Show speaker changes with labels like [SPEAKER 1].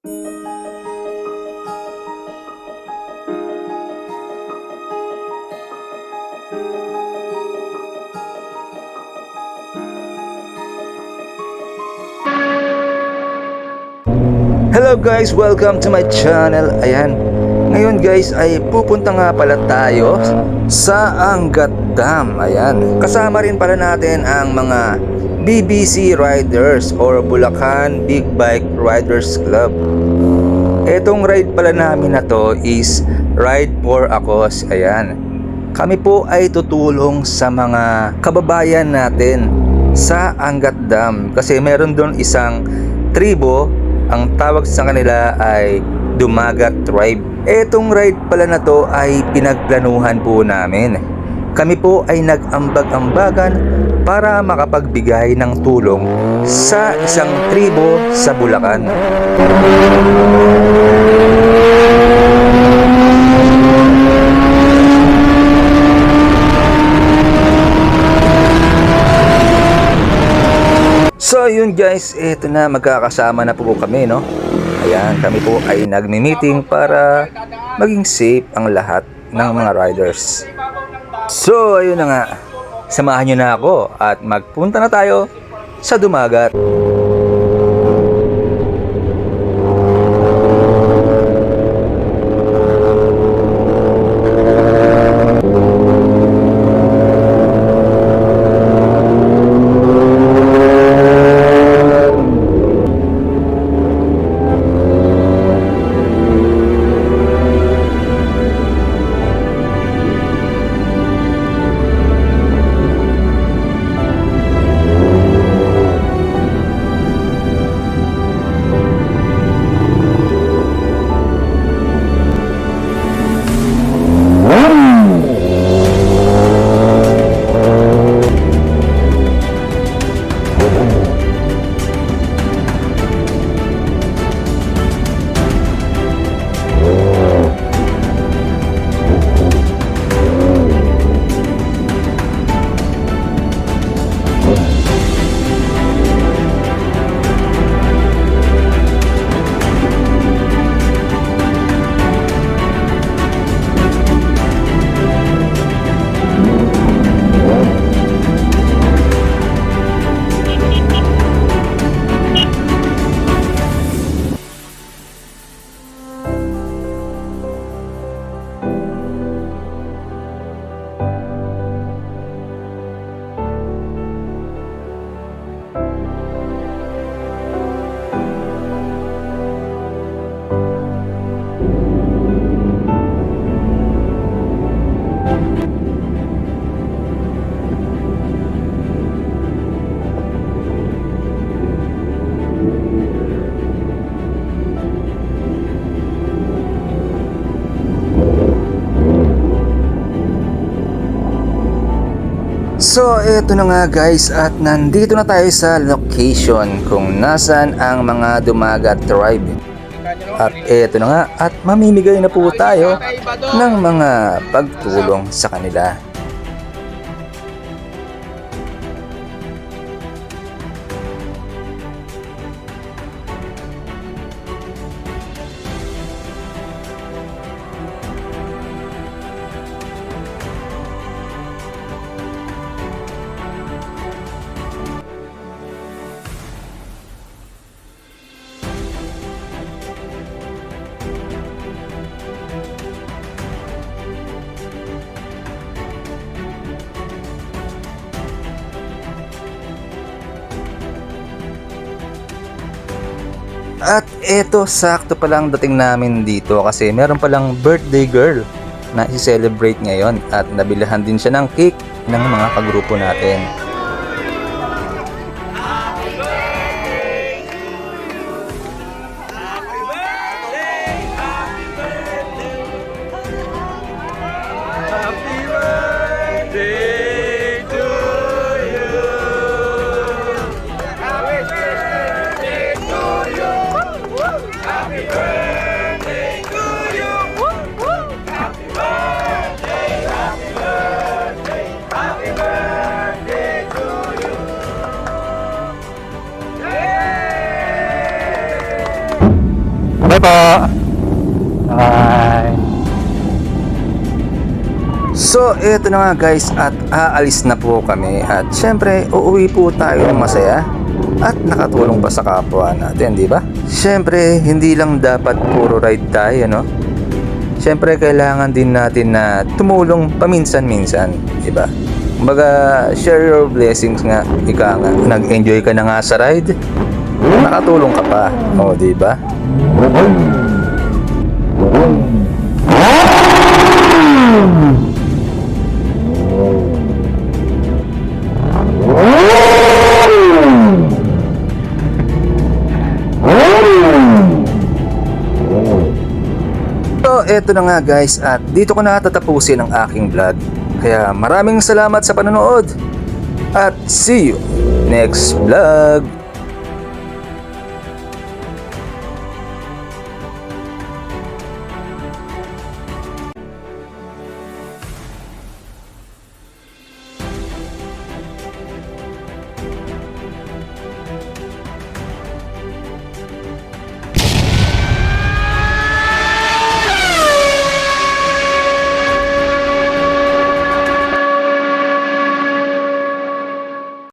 [SPEAKER 1] Hello guys, welcome to my channel. Ayan, ngayon guys ay pupunta nga pala tayo sa Angat Dam. Ayan, kasama rin pala natin ang mga BBC Riders or Bulacan Big Bike Riders Club. Etong ride pala namin na to is Ride for a Cause. Ayan, kami po ay tutulong sa mga kababayan natin sa Angat Dam kasi meron doon isang tribo. Ang tawag sa kanila ay Dumagat Tribe. Etong ride pala na to ay pinagplanuhan po namin. Kami po ay nag-ambag-ambagan para makapagbigay ng tulong sa isang tribo sa Bulacan. So yun guys, eto na, magkakasama na po kami, no? Ayan, kami po ay nagmi-meeting para maging safe ang lahat ng mga riders. So ayun na nga, samahan nyo na ako at magpunta na tayo sa Dumagat. So eto na nga guys, at nandito na tayo sa location kung nasan ang mga Dumagat Tribe. At eto na nga, at mamimigay na po tayo ng mga pagtulong sa kanila. At eto, sakto palang dating namin dito kasi meron palang birthday girl na i-celebrate ngayon at nabilahan din siya ng cake ng mga kagrupo natin.
[SPEAKER 2] Bye po. Bye.
[SPEAKER 1] So, eto na nga guys at aalis na po kami at syempre uuwi po tayo ng masaya at nakatulong pa sa kapwa natin, di ba? Syempre, hindi lang dapat puro ride tayo, no? Syempre, kailangan din natin na tumulong paminsan-minsan, di ba? Kumbaga, share your blessings nga, ika nga. Nag-enjoy ka na nga sa ride, nakatulong ka pa, o di ba? So, eto na nga guys at dito ko na tatapusin ang aking vlog. Kaya maraming salamat sa panonood at see you next vlog.